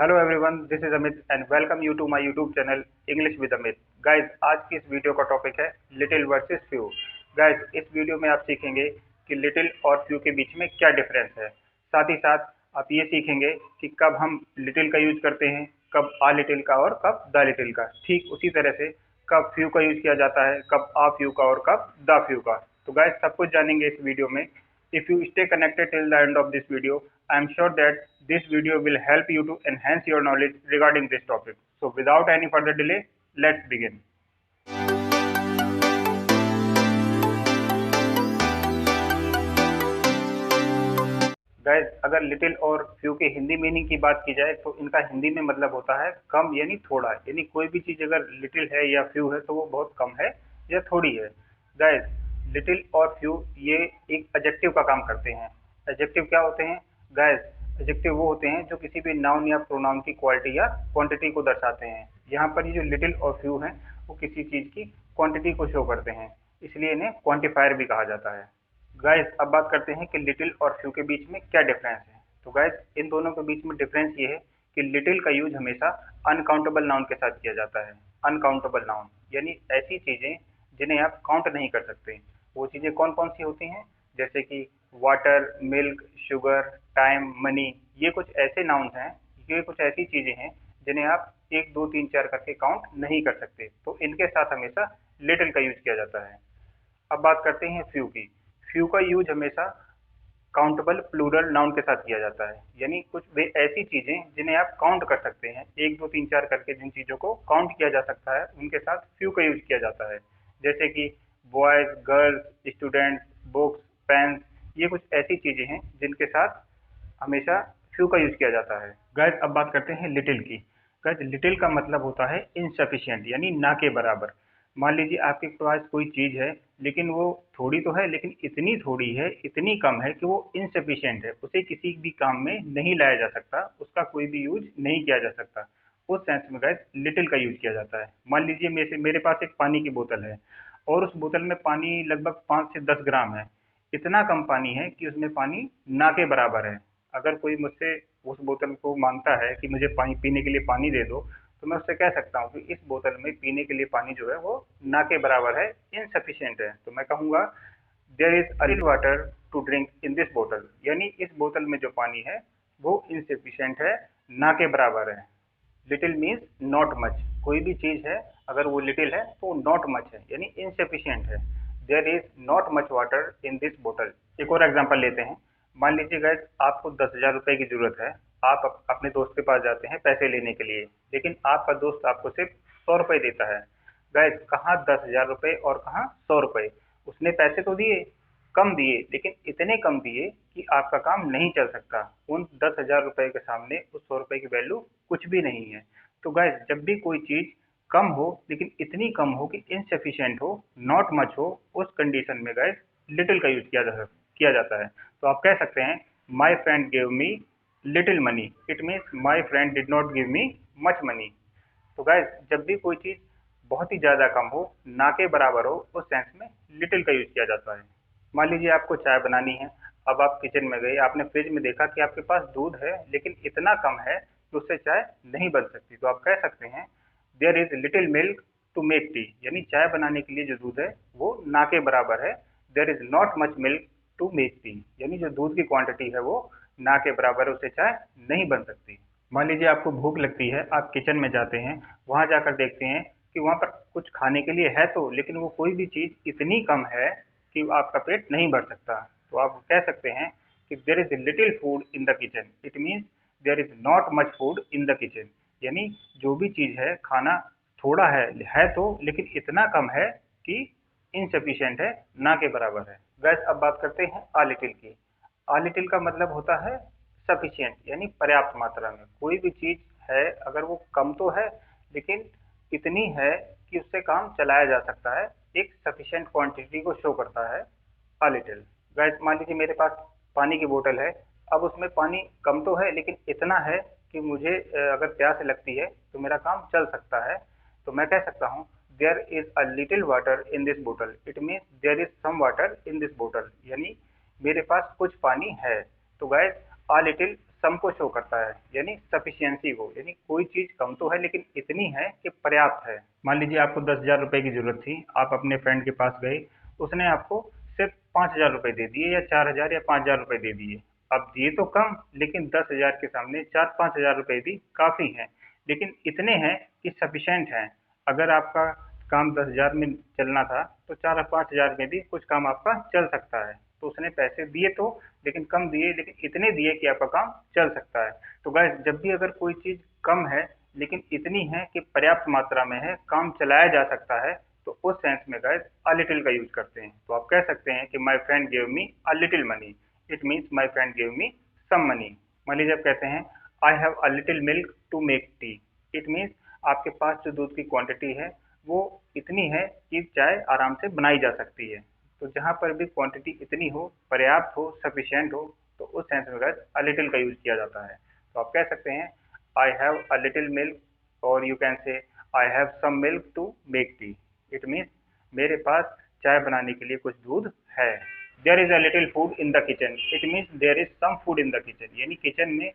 Hello everyone, this is Amit and welcome you to my YouTube channel English with Amit. Guys, आज की इस video का topic है little versus few. Guys, इस video में आप सीखेंगे कि लिटिल और फ्यू के बीच में क्या डिफरेंस है। साथ ही साथ आप ये सीखेंगे कि कब हम लिटिल का यूज करते हैं, कब आ लिटिल का और कब द लिटिल का। ठीक उसी तरह से कब फ्यू का यूज किया जाता है, कब आ फ्यू का और कब द फ्यू का। तो गाइस, सब कुछ जानेंगे इस वीडियो में। If you stay connected till the end of this video, I am sure that this video will help you to enhance your knowledge regarding this topic. So without any further delay, let's begin. Guys, अगर little और few के Hindi meaning की बात की जाए तो इनका हिंदी में मतलब होता है कम यानी थोड़ा। यानी कोई भी चीज अगर लिटिल है या फ्यू है तो वो बहुत कम है या थोड़ी है। गाइस, लिटिल और फ्यू ये एक एडजेक्टिव का काम करते हैं। एडजेक्टिव क्या होते हैं? गाइस, एडजेक्टिव वो होते हैं जो किसी भी नाउन या प्रोनाउन की क्वालिटी या क्वांटिटी को दर्शाते हैं। यहाँ पर ये जो लिटिल और फ्यू हैं वो किसी चीज की क्वांटिटी को शो करते हैं, इसलिए इन्हें क्वांटिफायर भी कहा जाता है। गाइस, अब बात करते हैं कि लिटिल और फ्यू के बीच में क्या डिफरेंस है। तो गाइस, इन दोनों के बीच में डिफरेंस ये है कि लिटिल का यूज हमेशा अनकाउंटेबल नाउन के साथ किया जाता है। अनकाउंटेबल नाउन यानी ऐसी चीजें जिन्हें आप काउंट नहीं कर सकते। वो चीजें कौन कौन सी होती हैं? जैसे कि water, milk, sugar, time, money. ये कुछ ऐसे नाउन हैं, ये कुछ ऐसी चीजें हैं जिन्हें आप 1 2 3 4 करके काउंट नहीं कर सकते। तो इनके साथ हमेशा लिटिल का यूज किया जाता है। अब बात करते हैं फ्यू की। फ्यू का यूज हमेशा काउंटेबल प्लूरल नाउन के साथ किया जाता है। यानी कुछ वे ऐसी चीजें जिन्हें आप काउंट कर सकते हैं, 1 2 3 4 करके जिन चीजों को काउंट किया जा सकता है उनके साथ फ्यू का यूज किया जाता है। जैसे कि boys, girls, students, books, pens. ये कुछ ऐसी चीजें हैं जिनके साथ हमेशा फ्यू का यूज किया जाता है। गाइस, अब बात करते हैं लिटिल की। गाइस, लिटिल का मतलब होता है इनसफिशिएंट यानी ना के बराबर। मान लीजिए आपके पास कोई चीज है लेकिन वो थोड़ी तो है, लेकिन इतनी थोड़ी है, इतनी कम है कि वो इनसफिशिएंट है, उसे किसी भी काम में नहीं लाया जा सकता, उसका कोई भी यूज नहीं किया जा सकता। उस सेंस में गाइस लिटिल का यूज किया जाता है। मान लीजिए मेरे पास एक पानी की बोतल है और उस बोतल में पानी लगभग 5 से 10 ग्राम है। इतना कम पानी है कि उसमें पानी ना के बराबर है। अगर कोई मुझसे उस बोतल को मांगता है कि मुझे पानी पीने के लिए पानी दे दो, तो मैं उससे कह सकता हूँ कि इस बोतल में पीने के लिए पानी जो है वो ना के बराबर है, इनसफिशिएंट है। तो मैं कहूँगा there is a little water to drink in this बोतल। यानी इस बोतल में जो पानी है वो इनसफिशिएंट है, ना के बराबर है। Little means not much. कोई भी चीज है अगर वो लिटिल है तो नॉट मच है यानी इनसफिशिएंट है। There is not much water in this बोतल। एक और एग्जांपल लेते हैं। मान लीजिए गाइस, आपको 10,000 रुपए की जरूरत है। आप अपने दोस्त के पास जाते हैं पैसे लेने के लिए, लेकिन आपका दोस्त आपको सिर्फ 100 रुपए देता है। गाइस, कहाँ 10,000 रुपए और कहाँ 100 रुपए। उसने पैसे तो दिए, कम दिए, लेकिन इतने कम दिए कि आपका काम नहीं चल सकता। उन 10,000 रुपए के सामने उस 100 रुपए की वैल्यू कुछ भी नहीं है। तो गाइस, जब भी कोई चीज कम हो लेकिन इतनी कम हो कि इनसफिशिएंट हो, नॉट मच हो, उस कंडीशन में गाइस लिटिल का यूज किया जाता है। तो आप कह सकते हैं माई friend give me little money, it means my friend did not give me much money. तो गाइस, जब भी कोई चीज बहुत ही ज्यादा कम हो, ना के बराबर हो, उस सेंस में लिटिल का यूज किया जाता है। मान लीजिए आपको चाय बनानी है। अब आप किचन में गए, आपने फ्रिज में देखा कि आपके पास दूध है लेकिन इतना कम है कि उससे चाय नहीं बन सकती। तो आप कह सकते हैं there is little milk to make tea. यानी चाय बनाने के लिए जो दूध है वो ना के बराबर है। There is not much milk to make tea. यानी जो दूध की क्वांटिटी है वो ना के बराबर है, उससे चाय नहीं बन सकती। मान लीजिए आपको भूख लगती है, आप किचन में जाते हैं, वहां जाकर देखते हैं कि वहां पर कुछ खाने के लिए है तो, लेकिन वो कोई भी चीज इतनी कम है कि आपका पेट नहीं भर सकता। तो आप कह सकते हैं कि there is little food in the kitchen, it means there is not much food in the kitchen. यानी जो भी चीज है, खाना थोड़ा है तो, लेकिन इतना कम है कि इनसफिशिएंट है, ना के बराबर है। गैस, अब बात करते हैं आ लिटिल की। आ लिटिल का मतलब होता है सफिशिएंट यानी पर्याप्त मात्रा में। कोई भी चीज है अगर वो कम तो है लेकिन इतनी है कि उससे काम चलाया जा सकता है, एक सफिशिएंट क्वांटिटी को शो करता है अ लिटिल। गाइस, मान लीजिए मेरे पास पानी की बोतल है। अब उसमें पानी कम तो है लेकिन इतना है कि मुझे अगर प्यास लगती है तो मेरा काम चल सकता है। तो मैं कह सकता हूँ there is a little water in this बोतल, it means there is some water in this बोतल। यानी मेरे पास कुछ पानी है। तो गाइस, अ लिटिल सम को शो करता है, यानी सफिशियंसी को, यानी कोई चीज कम तो है लेकिन इतनी है कि पर्याप्त है। मान लीजिए आपको 10,000 रुपए की जरूरत थी, आप अपने फ्रेंड के पास गए, उसने आपको सिर्फ 5,000 रुपए दे दिए, या 4,000 या 5,000 रुपए दे दिए। अब दिए तो कम, लेकिन 10,000 के सामने 4-5 हजार रुपए भी काफी हैं, लेकिन इतने हैं कि सफिशिएंट हैं। अगर आपका काम 10,000 में चलना था तो 4-5 हजार में भी कुछ काम आपका चल सकता है। तो उसने पैसे दिए तो, लेकिन कम दिए, लेकिन इतने दिए कि आपका काम चल सकता है। तो गाइस, जब भी अगर कोई चीज कम है लेकिन इतनी है कि पर्याप्त मात्रा में है, काम चलाया जा सकता है, तो उस सेंस में गाइस अ लिटिल का यूज करते हैं। तो आप कह सकते हैं कि my friend give me a little money, it means my friend give me some money. मान लीजिए आप कहते हैं I have a little milk to make tea, it means आपके पास जो दूध की क्वांटिटी है वो इतनी है कि चाय आराम से बनाई जा सकती है। तो जहाँ पर भी क्वांटिटी इतनी हो, पर्याप्त हो, सफिशिएंट हो, तो उस सेंस में गाइस अ लिटिल का यूज किया जाता है। तो आप कह सकते हैं I have a little milk, और you can say I have some milk to make tea, it means मेरे पास चाय बनाने के लिए कुछ दूध है। There is a little food in the kitchen, it means there is some food in the kitchen, यानी किचन में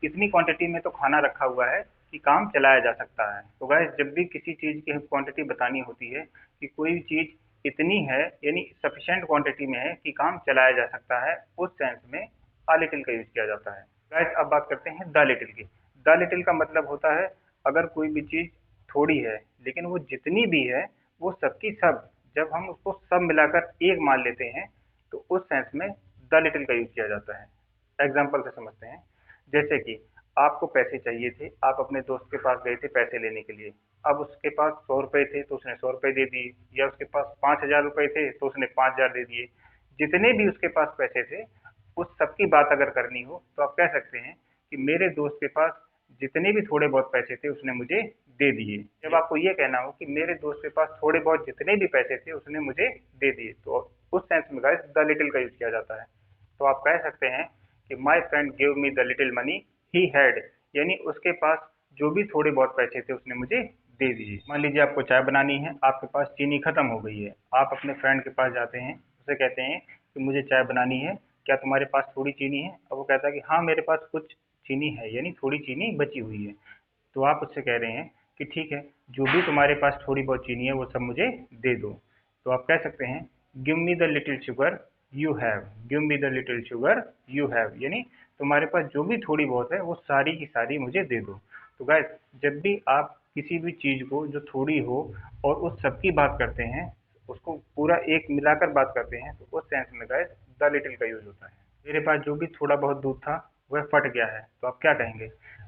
इतनी क्वांटिटी में तो खाना रखा हुआ है कि काम चलाया जा सकता है। तो गाइस, जब भी किसी चीज की क्वांटिटी बतानी होती है कि कोई चीज इतनी है, यानी सफिशिएंट क्वांटिटी में है कि काम चलाया जा सकता है, उस सेंस में अ लिटिल का यूज किया जाता है। गाइस, अब बात करते हैं द लिटिल की। द लिटिल का मतलब होता है अगर कोई भी चीज थोड़ी है लेकिन वो जितनी भी है वो सबकी सब, जब हम उसको सब मिलाकर एक मान लेते हैं तो उस सेंस में द लिटिल का यूज किया जाता है। एग्जाम्पल से समझते हैं। जैसे कि आपको पैसे चाहिए थे, आप अपने दोस्त के पास गए थे पैसे लेने के लिए। अब उसके पास 100 रुपए थे तो उसने 100 रुपए दे दिए, या उसके पास 5,000 रुपए थे तो उसने 5,000 दे दिए। जितने भी उसके पास पैसे थे, उस सबकी बात अगर करनी हो तो आप कह सकते हैं कि मेरे दोस्त के पास जितने भी थोड़े बहुत पैसे थे उसने मुझे दे दिए। जब आपको ये कहना हो कि मेरे दोस्त के पास थोड़े बहुत जितने भी पैसे थे उसने मुझे दे दिए, तो उस सेंस में गाइस द लिटिल का यूज किया जाता है। तो आप कह सकते हैं कि my friend give me the little money he had, यानी उसके पास जो भी थोड़े बहुत पैसे थे उसने मुझे दे दिए। मान लीजिए आपको चाय बनानी है, आपके पास चीनी खत्म हो गई है, आप अपने फ्रेंड के पास जाते हैं, उसे कहते हैं कि मुझे चाय बनानी है, क्या तुम्हारे पास थोड़ी चीनी है? अब वो कहता है कि हाँ मेरे पास कुछ चीनी है, यानी थोड़ी चीनी बची हुई है। तो आप उससे कह रहे हैं कि ठीक है, जो भी तुम्हारे पास थोड़ी बहुत चीनी है वो सब मुझे दे दो। तो आप कह सकते हैं give me the little sugar you have, give me the little sugar you have, यानी तुम्हारे पास जो भी थोड़ी बहुत है वो सारी की सारी मुझे दे दो। तो गाइस, जब भी आप किसी भी चीज को जो थोड़ी हो और उस सब की बात करते हैं, उसको पूरा एक मिलाकर बात करते हैं, तो उस सेंस में गाइस द लिटिल का यूज होता है। मेरे पास जो भी थोड़ा बहुत दूध था वह फट गया है, तो आप क्या कहेंगे?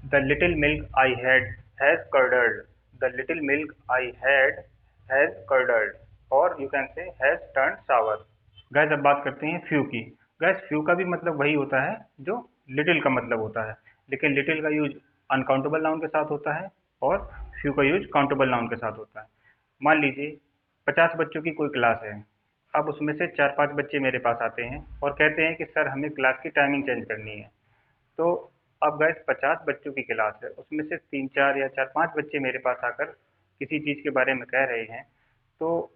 The little milk I had has curdled, the little milk I had has curdled, और you can say has turn sour. Guys, अब बात करते हैं फ्यू की। गैस, फ्यू का भी मतलब वही होता है जो लिटिल का मतलब होता है, लेकिन लिटिल का यूज अनकाउंटेबल नाउन के साथ होता है और फ्यू का यूज काउंटेबल नाउन के साथ होता है। मान लीजिए 50 बच्चों की कोई क्लास है, अब उसमें से 4-5 बच्चे मेरे पास आते हैं और कहते हैं कि सर हमें क्लास की टाइमिंग चेंज करनी है। तो अब गैस 50 बच्चों की क्लास है, उसमें से 3-4 या 4-5 बच्चे मेरे पास आकर किसी चीज़ के बारे में कह रहे हैं, तो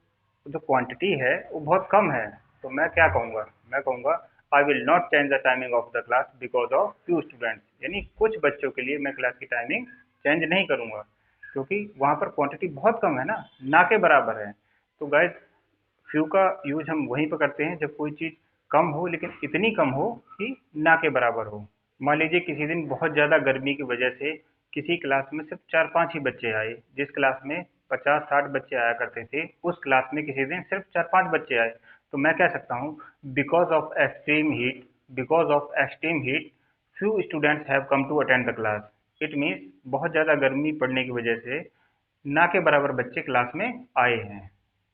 जो क्वांटिटी है वो बहुत कम है। तो मैं क्या कहूँगा? मैं कहूँगा I will not change the timing of the class because of few students, यानी कुछ बच्चों के लिए मैं क्लास की टाइमिंग चेंज नहीं करूँगा, क्योंकि वहाँ पर क्वांटिटी बहुत कम है ना के बराबर है। तो गाइस, फ्यू का यूज हम वहीं पर करते हैं जब कोई चीज़ कम हो लेकिन इतनी कम हो कि ना के बराबर हो। मान लीजिए किसी दिन बहुत ज़्यादा गर्मी की वजह से किसी क्लास में सिर्फ 4-5 ही बच्चे आए, जिस क्लास में 50-60 बच्चे आया करते थे उस क्लास में किसी दिन सिर्फ 4-5 बच्चे आए। तो मैं कह सकता हूँ because of extreme heat, because of extreme heat few students have come to attend the class, it means बहुत ज़्यादा गर्मी पड़ने की वजह से ना के बराबर बच्चे क्लास में आए हैं।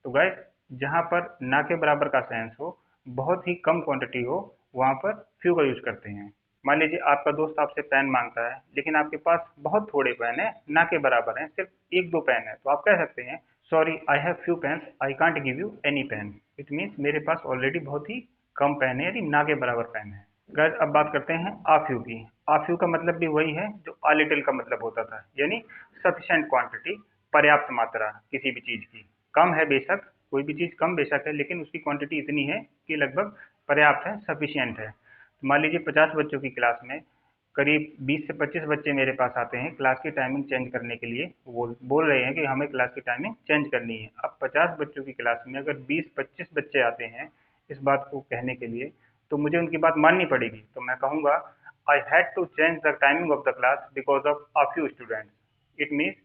तो गाइस, जहाँ पर ना के बराबर का सेंस हो, बहुत ही कम क्वांटिटी हो, वहाँ पर फ्यू का यूज करते हैं। मान लीजिए आपका दोस्त आपसे पेन मांगता है लेकिन आपके पास बहुत थोड़े पेन है, ना के बराबर हैं, सिर्फ 1-2 पेन है, तो आप कह सकते हैं sorry I have few pens I can't give you any pen, it means मेरे पास ऑलरेडी बहुत ही कम पेन है, यानी ना के बराबर पेन है। गाइस, अब बात करते हैं आफ्यू की। आफ्यू का मतलब भी वही है जो आ लिटिल का मतलब होता था, यानी सफिशिएंट क्वांटिटी, पर्याप्त मात्रा किसी भी चीज की। कम है बेशक, कोई भी चीज कम बेशक है, लेकिन उसकी क्वांटिटी इतनी है कि लगभग पर्याप्त है, सफिशिएंट है। तो मान लीजिए 50 बच्चों की क्लास में करीब 20 से 25 बच्चे मेरे पास आते हैं क्लास की टाइमिंग चेंज करने के लिए। वो बोल रहे हैं कि हमें क्लास की टाइमिंग चेंज करनी है। अब 50 बच्चों की क्लास में अगर 20-25 बच्चे आते हैं इस बात को कहने के लिए, तो मुझे उनकी बात माननी पड़ेगी। तो मैं कहूँगा, I had to change the timing of the class because of a few students. It means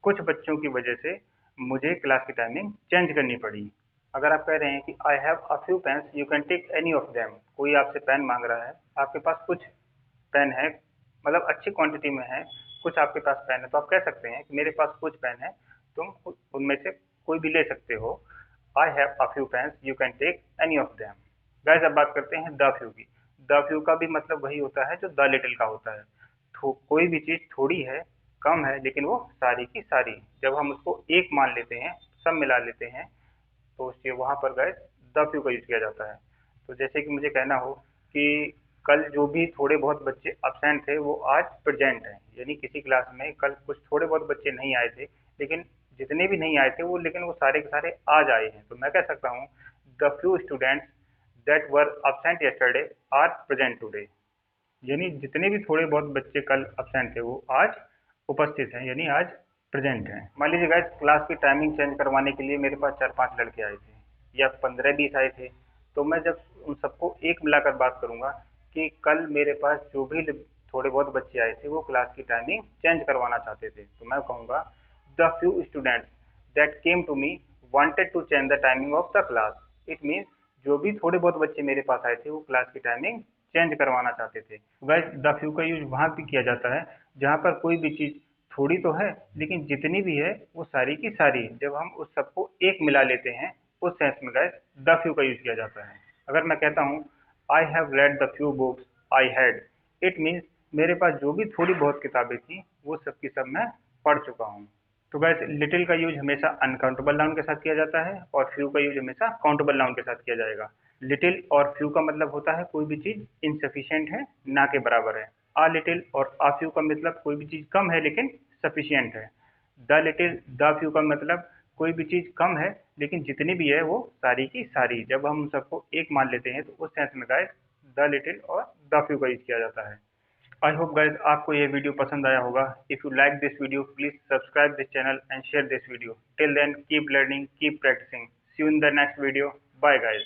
कुछ बच्चों की वजह से मुझे क्लास की टाइमिंग चेंज करनी पड़ी। अगर आप कह रहे हैं कि I have a few pens, you can take any of them. कोई आपसे पेन मांग रहा है, आपके पास कुछ पेन है, मतलब अच्छी क्वांटिटी में है, कुछ आपके पास पेन है, तो आप कह सकते हैं कि मेरे पास कुछ पेन है, तुम उनमें से कोई भी ले सकते हो। I have a few pens, you can take any of them. Guys, अब बात करते हैं द फ्यू की। द फ्यू का भी मतलब वही होता है जो द लिटिल का होता है। तो कोई भी चीज थोड़ी है, कम है, लेकिन वो सारी की सारी, जब हम उसको एक मान लेते हैं, सब मिला लेते हैं, तो उसके वहां पर गाइस द फ्यू का यूज किया जाता है। तो जैसे कि मुझे कहना हो कि कल जो भी थोड़े बहुत बच्चे अब्सेंट थे वो आज प्रेजेंट हैं, यानी किसी क्लास में कल कुछ थोड़े बहुत बच्चे नहीं आए थे, लेकिन जितने भी नहीं आए थे वो, लेकिन वो सारे के सारे आज आए हैं। तो मैं कह सकता हूँ, the few students that were absent yesterday are present today. यानी जितने भी थोड़े बहुत बच्चे कल अब्सेंट थे वो आज उपस्थित हैं, यानी आज प्रेजेंट हैं। मान लीजिए गाइस, क्लास की टाइमिंग चेंज करवाने के लिए मेरे पास 4-5 लड़के आए थे या 15-20 आए थे। तो मैं जब उन सबको एक मिलाकर बात करूंगा कि कल मेरे पास जो भी थोड़े बहुत बच्चे आए थे वो क्लास की टाइमिंग चेंज करवाना चाहते थे, तो मैं कहूँगा, the few students that came to me wanted to change the timing of the class. It means जो भी थोड़े बहुत बच्चे मेरे पास आए थे वो क्लास की टाइमिंग चेंज करवाना चाहते थे। गाइस, द फ्यू का यूज वहां भी किया जाता है जहां पर कोई भी चीज थोड़ी तो है, लेकिन जितनी भी है वो सारी की सारी, जब हम उस सबको एक मिला लेते हैं, उस सेंस में गाइस द फ्यू का यूज किया जाता है। अगर मैं कहता हूँ, I have read the few books I had, it means मेरे पास जो भी थोड़ी बहुत किताबें थी वो सब की सब मैं पढ़ चुका हूँ। तो गाइस, लिटिल का यूज हमेशा अनकाउंटेबल नाउन के साथ किया जाता है और फ्यू का यूज हमेशा काउंटेबल नाउन के साथ किया जाएगा। लिटिल और फ्यू का मतलब होता है कोई भी चीज इनसफिशिएंट है, ना के बराबर है। आ लिटिल और आ फ्यू का मतलब कोई भी चीज कम है लेकिन सफिशिएंट है। द लिटिल द फ्यू का मतलब कोई भी चीज कम है, लेकिन जितनी भी है वो सारी की सारी, जब हम सबको एक मान लेते हैं, तो उस सेंस में गाइस द लिटिल और द फ्यू का यूज किया जाता है। आई होप गाइज आपको ये वीडियो पसंद आया होगा। If you like this video, please subscribe this channel and share this video. Till then, keep learning, keep practising. See you in the next video. Bye guys.